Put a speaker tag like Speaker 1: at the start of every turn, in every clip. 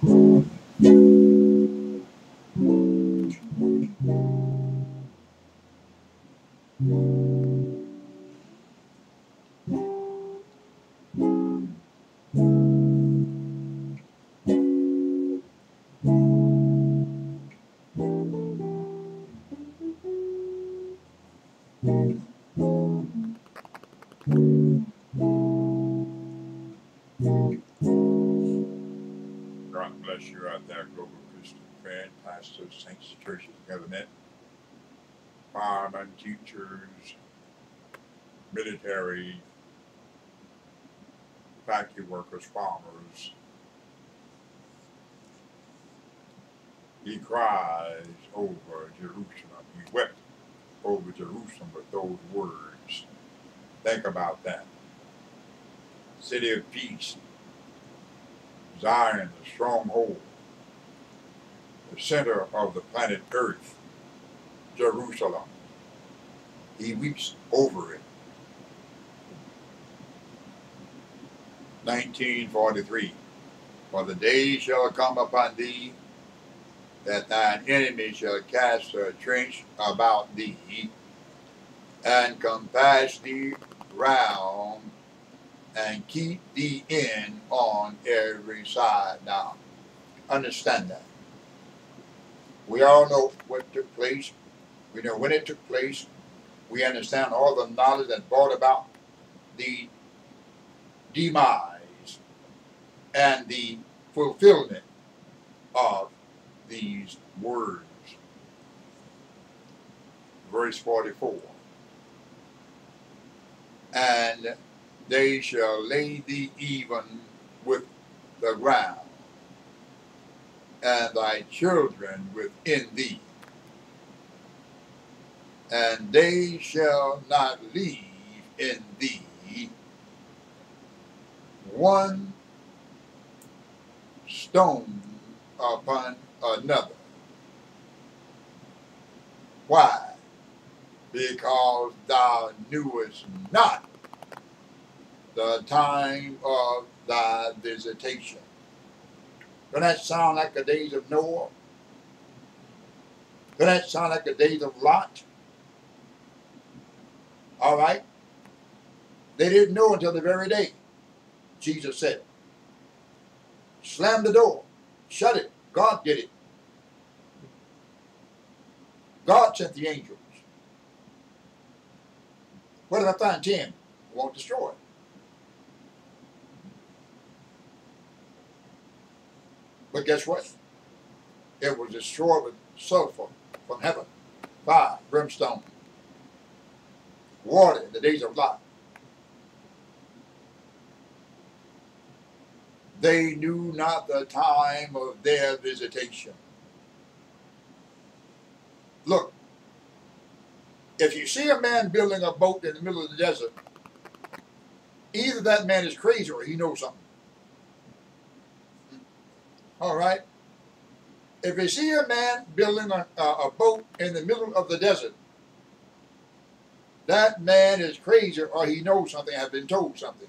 Speaker 1: God bless you out there, Global Christian friend, pastors, saints, churches, government, firemen, teachers, military, factory workers, farmers. He cries over Jerusalem. He wept over Jerusalem with those words. Think about that. City of peace, Zion, the stronghold, the center of the planet Earth, Jerusalem. He weeps over it. 1943. For the day shall come upon thee that thine enemy shall cast a trench about thee and compass thee round and keep thee in on every side. Now, understand that. We all know what took place. We know when it took place. We understand all the knowledge that brought about the demise and the fulfillment of these words. Verse 44. And they shall lay thee even with the ground, and thy children within thee, and they shall not leave in thee one stone upon another. Why? Because thou knewest not the time of thy visitation. Doesn't that sound like the days of Noah? Doesn't that sound like the days of Lot? All right? They didn't know until the very day. Jesus said, slam the door, shut it. God did it. God sent the angels. What if I find 10? It won't destroy it. But guess what? It was destroyed with sulfur from heaven, fire, brimstone, water in the days of Lot. They knew not the time of their visitation. Look, if you see a man building a boat in the middle of the desert, either that man is crazy or he knows something. All right? If you see a man building a boat in the middle of the desert, that man is crazy or he knows something, has been told something.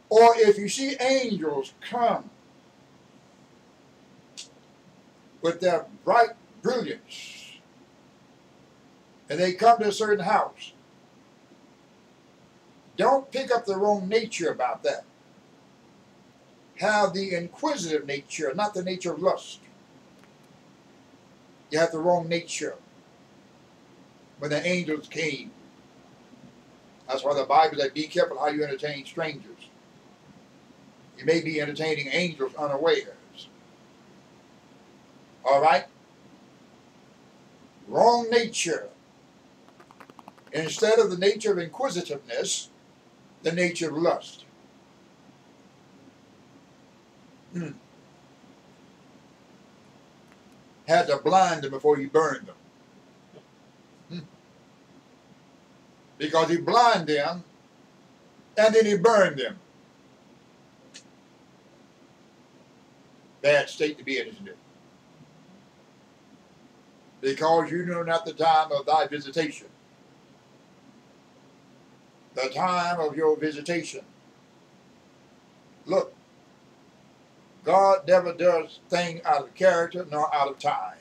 Speaker 1: Or if you see angels come with their bright brilliance and they come to a certain house, don't pick up the wrong nature about that. Have the inquisitive nature, not the nature of lust. You have the wrong nature. When the angels came, that's why the Bible says, be careful how you entertain strangers. You may be entertaining angels unawares. All right? Wrong nature. Instead of the nature of inquisitiveness, the nature of lust. Had to blind them before he burned them. Because he blinded them and then he burned them. Bad state to be in, isn't it? Because you know not the time of thy visitation. The time of your visitation. Look, God never does things out of character nor out of time.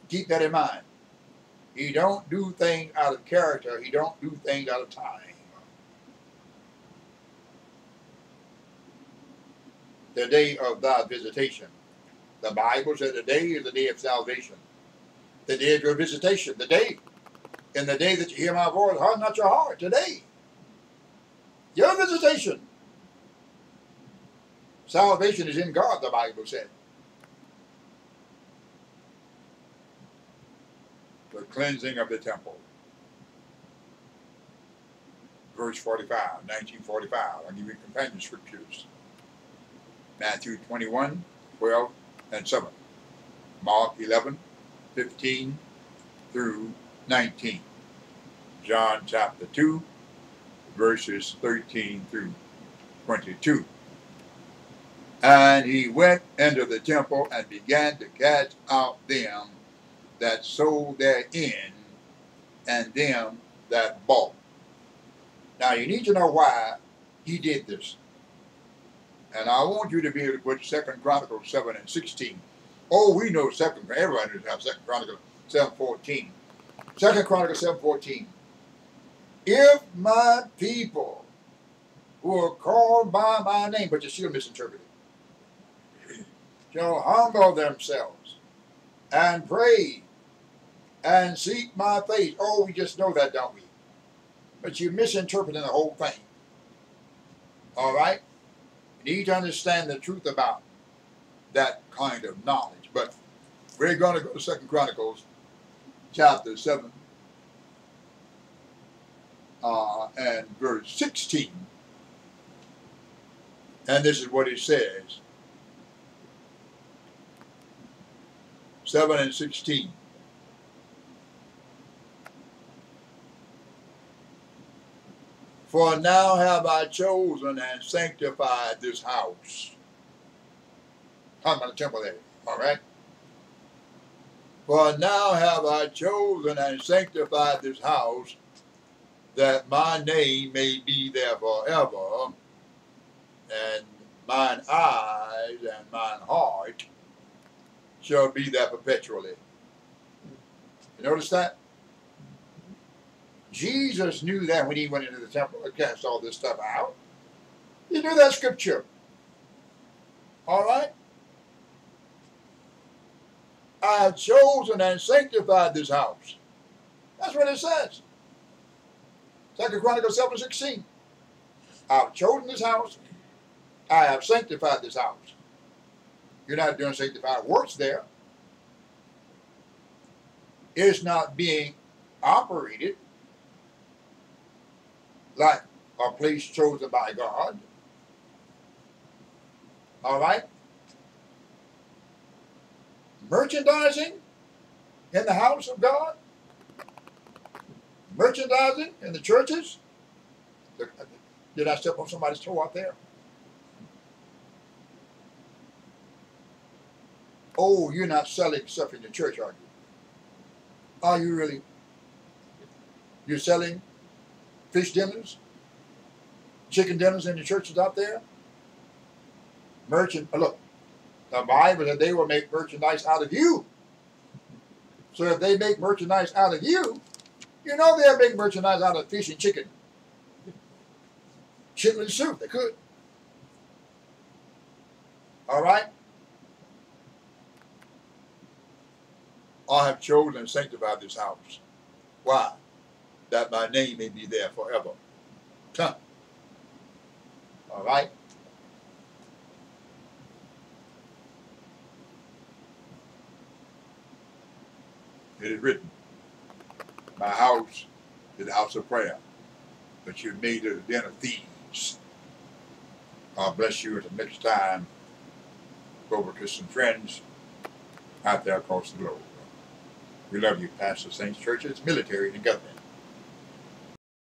Speaker 1: Keep that in mind. He don't do things out of character. He don't do things out of time. The day of thy visitation. The Bible said the day is the day of salvation. The day of your visitation. The day. In the day that you hear my voice, harden not your heart. Today. Your visitation. Salvation is in God, the Bible said. The cleansing of the temple. Verse 45, 1945. I'll give you companion scriptures. Matthew 21, 12, and 7. Mark 11, 15 through 19. John chapter 2, verses 13 through 22. And he went into the temple and began to cast out them that sold therein, and them that bought. Now you need to know why he did this. And I want you to be able to put 2 Chronicles 7 and 16. Oh, we know everybody knows how 2 Chronicles 7:14. 2 Chronicles 7:14. If my people who are called by my name, but you still misinterpret it, shall humble themselves and pray and seek my face. Oh, we just know that, don't we? But you're misinterpreting the whole thing. All right? You need to understand the truth about that kind of knowledge. But we're going to go to 2 Chronicles chapter 7 and verse 16. And this is what it says. 7 and 16. For now have I chosen and sanctified this house. Talking about the temple there, all right? For now have I chosen and sanctified this house, that my name may be there forever, and mine eyes and mine heart shall be there perpetually. You notice that? Jesus knew that when he went into the temple and cast all this stuff out. He knew that scripture. All right? I have chosen and sanctified this house. That's what it says. 2 Chronicles 7:16. I have chosen this house. I have sanctified this house. You're not doing sanctified works there. It's not being operated like a place chosen by God. All right? Merchandising in the house of God. Merchandising in the churches. Did I step on somebody's toe out there? Oh, you're not selling stuff in the church, are you? Are you really? You're selling fish dinners, chicken dinners in the churches out there? Look, the Bible said they will make merchandise out of you. So if they make merchandise out of you, you know they'll make merchandise out of fish and chicken. Chitlin soup, they could. All right? I have chosen and sanctified this house. Why? That my name may be there forever. Huh. All right? It is written, my house is a house of prayer, but you've made it a den of thieves. God bless you until next time. Go over to some friends out there across the globe. We love you, Pastor Saints, churches, military, and government.